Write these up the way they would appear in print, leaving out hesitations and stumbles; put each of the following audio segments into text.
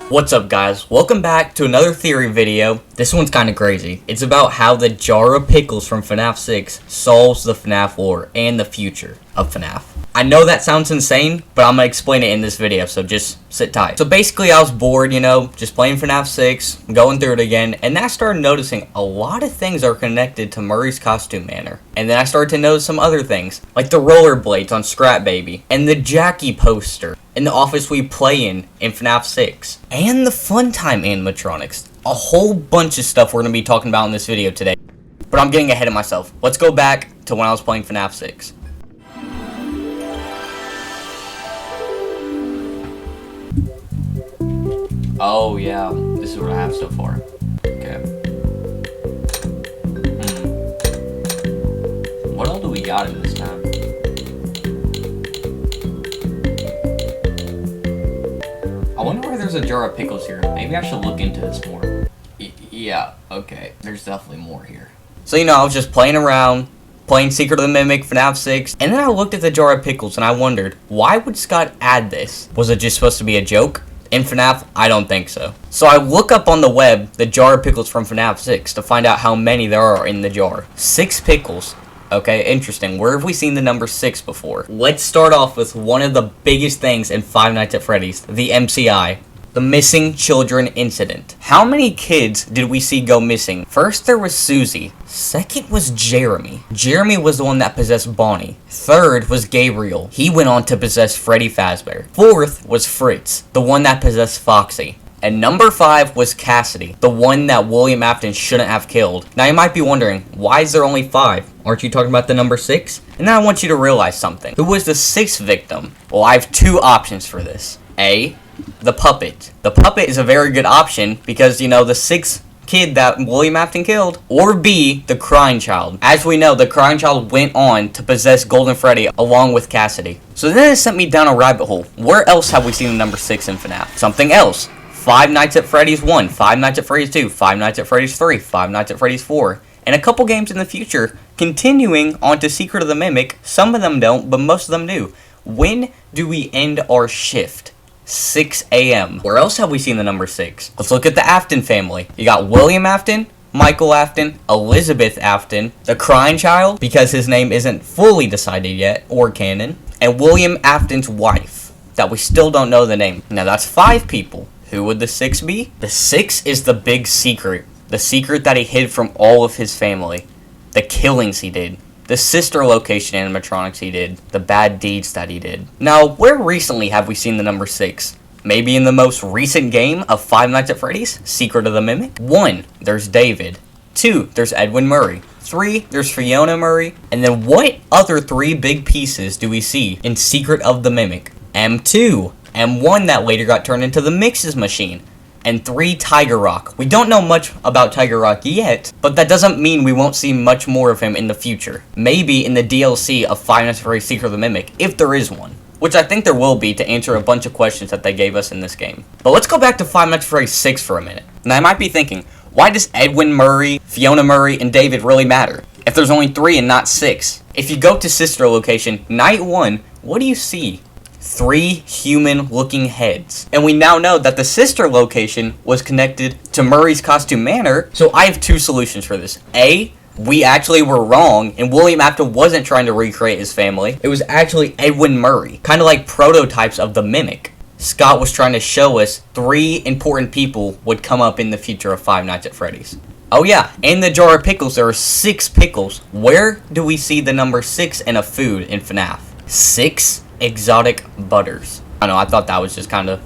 What's up, guys? Welcome back to another theory video. This one's kind of crazy. It's about how the jar of pickles from FNAF 6 solves the FNAF lore and the future of FNAF. I know that sounds insane, but I'm going to explain it in this video, so just sit tight. So basically, I was bored, just playing FNAF 6, going through it again, and then I started noticing a lot of things are connected to Murray's costume manner. And then I started to notice some other things, like the rollerblades on Scrap Baby, and the Jackie poster in the office we play in FNAF 6, and the Funtime animatronics. A whole bunch of stuff we're going to be talking about in this video today. But I'm getting ahead of myself. Let's go back to when I was playing FNAF 6. Oh yeah, this is what I have so far. Okay. What all do we got in this time? I wonder why there's a jar of pickles here. Maybe I should look into this more. Yeah, okay. There's definitely more here. So, I was just playing around, playing Secret of the Mimic, FNAF 6, and then I looked at the jar of pickles and I wondered, why would Scott add this? Was it just supposed to be a joke? In FNAF, I don't think so. So I look up on the web the jar of pickles from FNAF 6 to find out how many there are in the jar. 6 pickles. Okay, interesting. Where have we seen the number 6 before? Let's start off with one of the biggest things in Five Nights at Freddy's, the MCI. The Missing Children Incident. How many kids did we see go missing? First there was Susie. Second was Jeremy. Jeremy was the one that possessed Bonnie. Third was Gabriel. He went on to possess Freddy Fazbear. Fourth was Fritz, the one that possessed Foxy. And number 5 was Cassidy, the one that William Afton shouldn't have killed. Now you might be wondering, why is there only 5? Aren't you talking about the number 6? And then I want you to realize something. Who was the 6th victim? Well, I have 2 options for this. A, the puppet. The puppet is a very good option because, the 6th kid that William Afton killed. Or B, the crying child. As we know, the crying child went on to possess Golden Freddy along with Cassidy. So then it sent me down a rabbit hole. Where else have we seen the number 6 in FNAF? Something else. Five Nights at Freddy's 1, Five Nights at Freddy's 2, Five Nights at Freddy's 3, Five Nights at Freddy's 4, and a couple games in the future, continuing on to Secret of the Mimic. Some of them don't, but most of them do. When do we end our shift? 6 a.m. Where else have we seen the number 6? Let's look at the Afton family. You got William Afton, Michael Afton, Elizabeth Afton, the crying child, because his name isn't fully decided yet, or canon, and William Afton's wife, that we still don't know the name. Now that's 5 people. Who would the 6 be? The 6 is the big secret. The secret that he hid from all of his family. The killings he did. The sister location animatronics he did. The bad deeds that he did. Now, where recently have we seen the number 6? Maybe in the most recent game of Five Nights at Freddy's, Secret of the Mimic? 1, there's David. 2, there's Edwin Murray. 3, there's Fiona Murray. And then what other 3 big pieces do we see in Secret of the Mimic? M2. M1 that later got turned into the Mixes machine. And 3, Tiger Rock. We don't know much about Tiger Rock yet, but that doesn't mean we won't see much more of him in the future. Maybe in the DLC of Five Nights at Freddy's Secret of the Mimic, if there is one. Which I think there will be to answer a bunch of questions that they gave us in this game. But let's go back to Five Nights at Freddy's 6 for a minute. Now I might be thinking, why does Edwin Murray, Fiona Murray, and David really matter? If there's only 3 and not 6. If you go to sister location, night 1, what do you see? 3 human-looking heads. And we now know that the sister location was connected to Murray's costume manner, so I have 2 solutions for this. A, we actually were wrong, and William Afton wasn't trying to recreate his family. It was actually Edwin Murray, kind of like prototypes of the Mimic. Scott was trying to show us 3 important people would come up in the future of Five Nights at Freddy's. Oh yeah, in the jar of pickles, there are 6 pickles. Where do we see the number 6 in a food in FNAF? 6 exotic butters. I know, I thought that was just kind of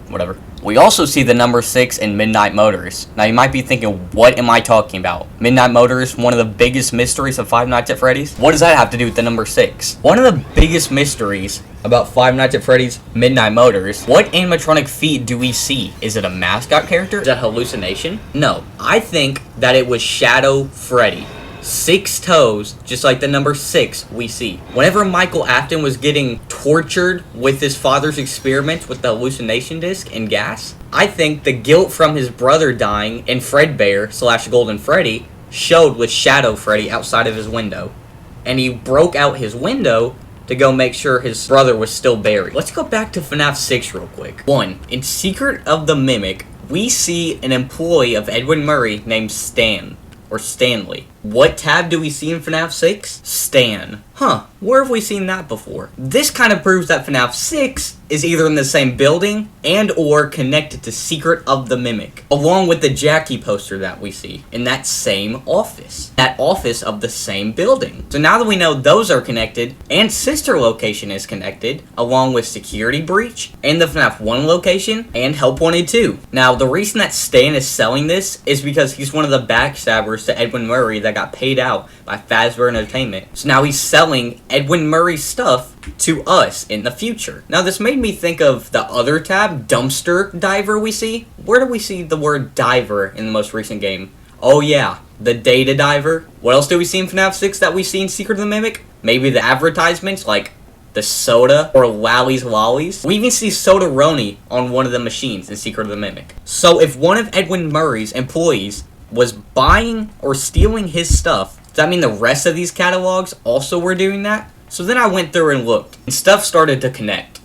whatever. We also see the number 6 in Midnight Motors. Now you might be thinking, what am I talking about? Midnight Motors, one of the biggest mysteries of Five Nights at Freddy's? What does that have to do with the number 6? One of the biggest mysteries about Five Nights at Freddy's Midnight Motors, what animatronic feet do we see? Is it a mascot character? Is that hallucination? No, I think that it was Shadow Freddy. 6 toes, just like the number 6 we see. Whenever Michael Afton was getting tortured with his father's experiments with the hallucination disc and gas, I think the guilt from his brother dying and Fredbear / Golden Freddy showed with Shadow Freddy outside of his window. And he broke out his window to to go make sure his brother was still buried. Let's go back to FNAF 6 real quick. 1. In Secret of the Mimic, we see an employee of Edwin Murray named Stan, or Stanley. What tab do we see in FNAF 6? Stan. Huh, where have we seen that before? This kind of proves that FNAF 6 is either in the same building and or connected to Secret of the Mimic, along with the Jackie poster that we see in that same office. That office of the same building. So now that we know those are connected, and sister location is connected, along with Security Breach, and the FNAF 1 location, and Help Wanted 2. Now, the reason that Stan is selling this is because he's one of the backstabbers to Edwin Murray that got paid out by Fazbear Entertainment. So now he's selling Edwin Murray's stuff to us in the future. Now this made me think of the other tab, Dumpster Diver we see. Where do we see the word diver in the most recent game? Oh yeah, the Data Diver. What else do we see in FNAF 6 that we see in Secret of the Mimic? Maybe the advertisements like the soda or Lally's Lollies. We even see Soda Roni on one of the machines in Secret of the Mimic. So if one of Edwin Murray's employees was buying or stealing his stuff, does that mean the rest of these catalogs also were doing that? So then I went through and looked, and stuff started to connect.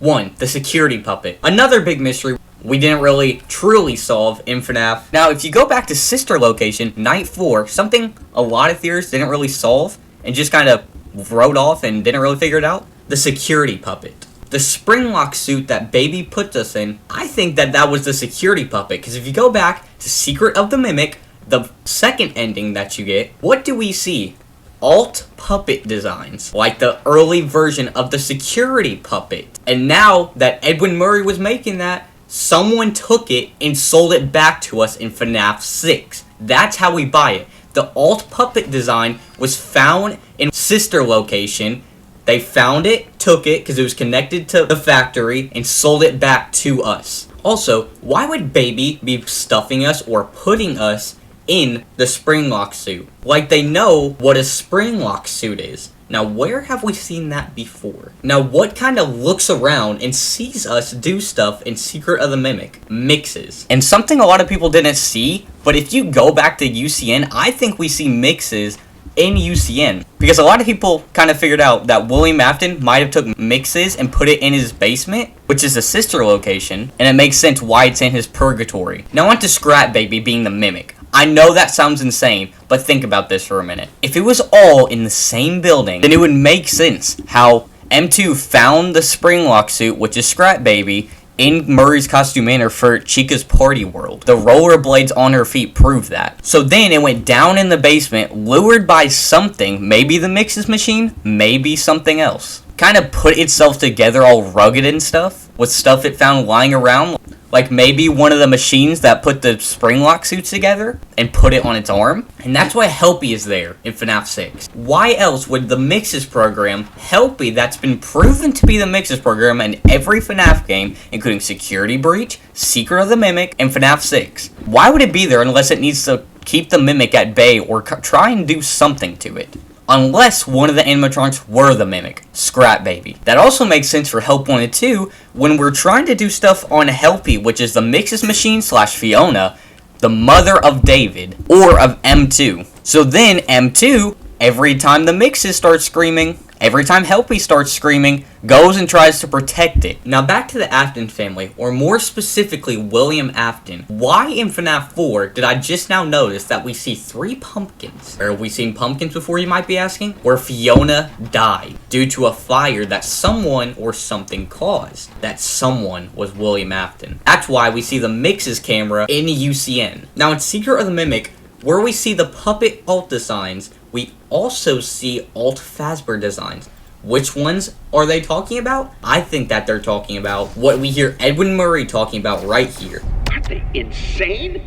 1. The security puppet. Another big mystery we didn't really truly solve in FNAF. Now, if you go back to sister location, Night 4, something a lot of theorists didn't really solve, and just kind of wrote off and didn't really figure it out. The security puppet. The spring lock suit that Baby put us in, I think that was the security puppet, because if you go back to Secret of the Mimic, the second ending that you get, what do we see? Alt puppet designs, like the early version of the security puppet. And now that Edwin Murray was making that, someone took it and sold it back to us in FNAF 6. That's how we buy it. The alt puppet design was found in sister location. They found it, took it, because it was connected to the factory, and sold it back to us. Also, why would Baby be stuffing us or putting us in the spring lock suit? Like they know what a spring lock suit is. Now, where have we seen that before? Now, what kind of looks around and sees us do stuff in Secret of the Mimic? Mixes. And something a lot of people didn't see, but if you go back to UCN, I think we see mixes in UCN. Because a lot of people kind of figured out that William Afton might have took mixes and put it in his basement, which is a sister location, and it makes sense why it's in his purgatory. Now on to Scrap Baby being the Mimic. I know that sounds insane, but think about this for a minute. If it was all in the same building, then it would make sense how M2 found the spring lock suit, which is Scrap Baby, in Murray's costume manor for Chica's party world. The rollerblades on her feet prove that. So then it went down in the basement, lured by something, maybe the mixes machine, maybe something else. Kind of put itself together all rugged and stuff, with stuff it found lying around. Like maybe one of the machines that put the spring lock suits together and put it on its arm. And that's why Helpy is there in FNAF 6. Why else would the Mixes program, Helpy, that's been proven to be the Mixes program in every FNAF game, including Security Breach, Secret of the Mimic, and FNAF 6. Why would it be there unless it needs to keep the Mimic at bay or try and do something to it? Unless one of the animatronics were the Mimic, Scrap Baby. That also makes sense for Help Wanted 2 when we're trying to do stuff on Helpy, which is the Mixes machine / Fiona, the mother of David, or of M2. So then M2, every time the Mixes start screaming, every time Helpy starts screaming, goes and tries to protect it. Now back to the Afton family, or more specifically William Afton. Why in FNAF 4 did I just now notice that we see 3 pumpkins? Or have we seen pumpkins before, you might be asking? Where Fiona died due to a fire that someone or something caused. That someone was William Afton. That's why we see the Mixes camera in UCN. Now in Secret of the Mimic, where we see the puppet alt designs, we also see alt Fazbear designs. Which ones are they talking about? I think that they're talking about what we hear Edwin Murray talking about right here. Aren't they insane?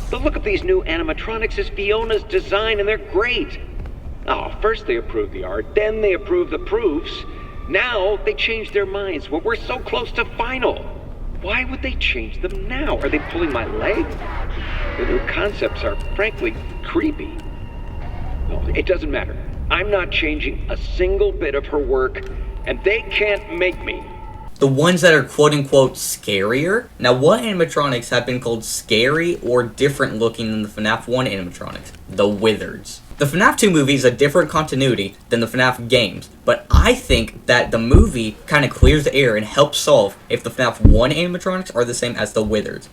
The look of these new animatronics is Fiona's design, and they're great. Oh, first they approve the art, then they approve the proofs. Now they change their minds when we're so close to final. Why would they change them now? Are they pulling my leg? The new concepts are frankly creepy. No, it doesn't matter. I'm not changing a single bit of her work, and they can't make me. The ones that are quote-unquote scarier? Now, what animatronics have been called scary or different looking than the FNAF 1 animatronics? The Wizards. The FNAF 2 movie is a different continuity than the FNAF games, but I think that the movie kind of clears the air and helps solve if the FNAF 1 animatronics are the same as the Wizards.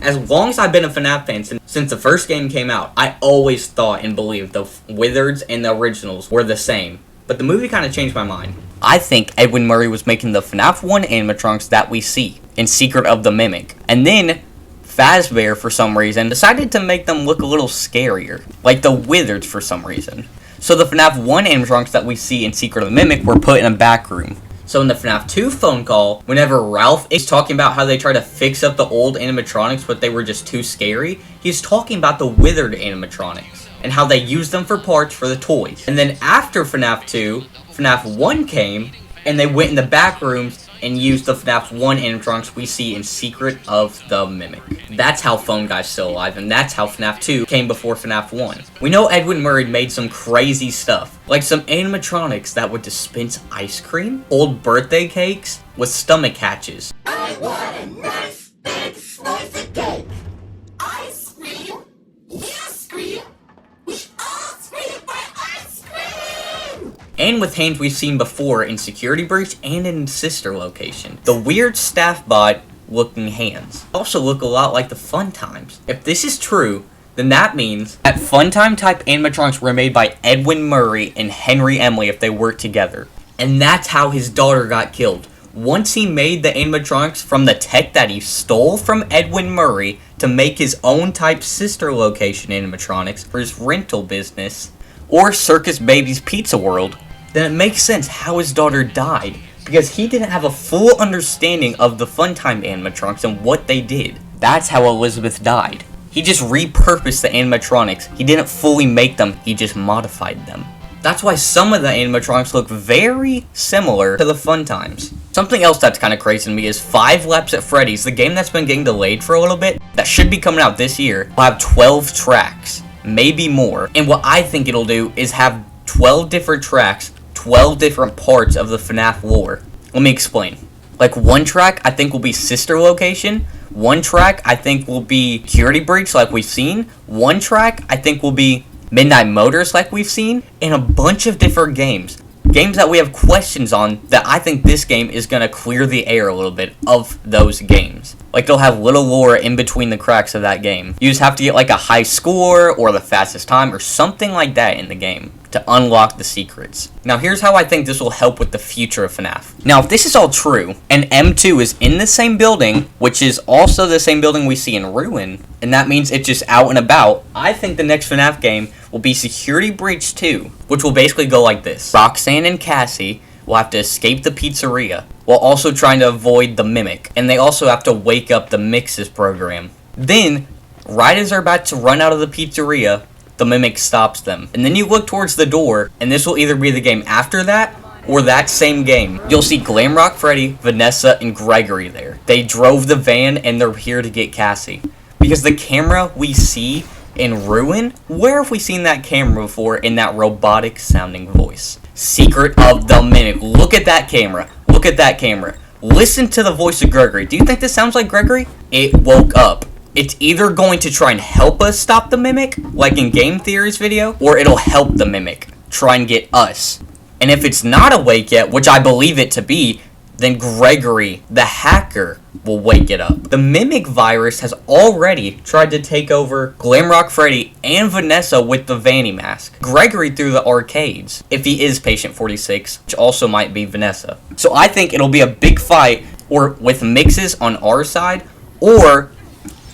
As long as I've been a FNAF fan since the first game came out, I always thought and believed the Wizards and the originals were the same. But the movie kind of changed my mind. I think Edwin Murray was making the FNAF 1 animatronics that we see in Secret of the Mimic. And then Fazbear, for some reason, decided to make them look a little scarier. Like the Wizards for some reason. So the FNAF 1 animatronics that we see in Secret of the Mimic were put in a back room. So in the FNAF 2 phone call, whenever Ralph is talking about how they tried to fix up the old animatronics but they were just too scary, he's talking about the Wizard animatronics and how they used them for parts for the toys. And then after FNAF 2, FNAF 1 came and they went in the back rooms and used the FNAF 1 animatronics we see in Secret of the Mimic. That's how Phone Guy's still alive, and that's how FNAF 2 came before FNAF 1. We know Edwin Murray made some crazy stuff, like some animatronics that would dispense ice cream, old birthday cakes with stomach hatches. I want a nice big slice of cake. I scream, you scream, we all scream for ice cream! And with hands we've seen before in Security Breach and in Sister Location. The weird staff bot looking hands also look a lot like the Fun Times. If this is true, then that means that Funtime type animatronics were made by Edwin Murray and Henry Emily if they worked together. And that's how his daughter got killed. Once he made the animatronics from the tech that he stole from Edwin Murray to make his own type Sister Location animatronics for his rental business, or Circus Baby's Pizza World, then it makes sense how his daughter died, because he didn't have a full understanding of the Funtime animatronics and what they did. That's how Elizabeth died. He just repurposed the animatronics. He didn't fully make them, he just modified them. That's why some of the animatronics look very similar to the Funtimes. Something else that's kind of crazy to me is 5 Laps at Freddy's, the game that's been getting delayed for a little bit, that should be coming out this year, will have 12 tracks, maybe more. And what I think it'll do is have 12 different tracks, 12 different parts of the FNAF lore. Let me explain. Like one track I think will be Sister Location, one track I think will be Security Breach like we've seen, one track I think will be Midnight Motors like we've seen, and a bunch of different games. Games that we have questions on that I think this game is going to clear the air a little bit of those games. Like they'll have little lore in between the cracks of that game. You just have to get like a high score or the fastest time or something like that in the game to unlock the secrets. Now here's how I think this will help with the future of FNAF. Now if this is all true, and M2 is in the same building, which is also the same building we see in Ruin, and that means it's just out and about, I think the next FNAF game will be Security Breach 2, which will basically go like this. Roxanne and Cassie will have to escape the pizzeria, while also trying to avoid the Mimic, and they also have to wake up the Mixes program. Then, right as they're about to run out of the pizzeria, the Mimic stops them. And then you look towards the door, and this will either be the game after that, or that same game. You'll see Glamrock Freddy, Vanessa, and Gregory there. They drove the van, and they're here to get Cassie. Because the camera we see in Ruin, where have we seen that camera before in that robotic sounding voice? Secret of the Mimic. Look at that camera. Look at that camera. Listen to the voice of Gregory. Do you think this sounds like Gregory? It woke up. It's either going to try and help us stop the Mimic, like in Game Theory's video, or it'll help the Mimic try and get us. And if it's not awake yet, which I believe it to be, then Gregory, the hacker, will wake it up. The Mimic virus has already tried to take over Glamrock Freddy and Vanessa with the Vanny mask. Gregory through the arcades, if he is Patient 46, which also might be Vanessa. So I think it'll be a big fight, or with Mixes on our side, or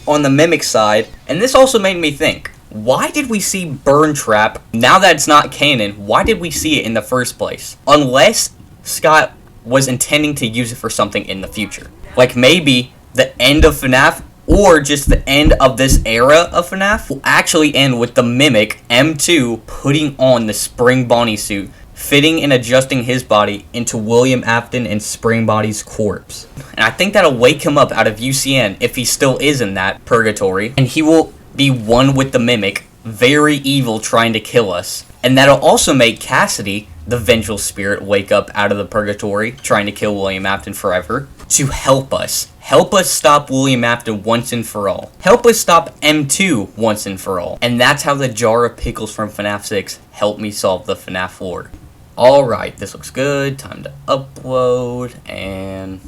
on the Mimic side. And this also made me think, why did we see Burn Trap? Now that it's not canon, why did we see it in the first place? Unless Scott was intending to use it for something in the future. Like maybe the end of FNAF, or just the end of this era of FNAF, will actually end with the Mimic, M2, putting on the Spring Bonnie suit, fitting and adjusting his body into William Afton and Spring Bonnie's corpse. And I think that'll wake him up out of UCN if he still is in that purgatory, and he will be one with the Mimic, very evil, trying to kill us. And that'll also make Cassidy, the vengeful spirit, wake up out of the purgatory, trying to kill William Afton forever, to help us, Help us stop William Afton once and for all. Help us stop M2 once and for all. And that's how the jar of pickles from FNAF 6 helped me solve the FNAF lore. Alright, this looks good. Time to upload, and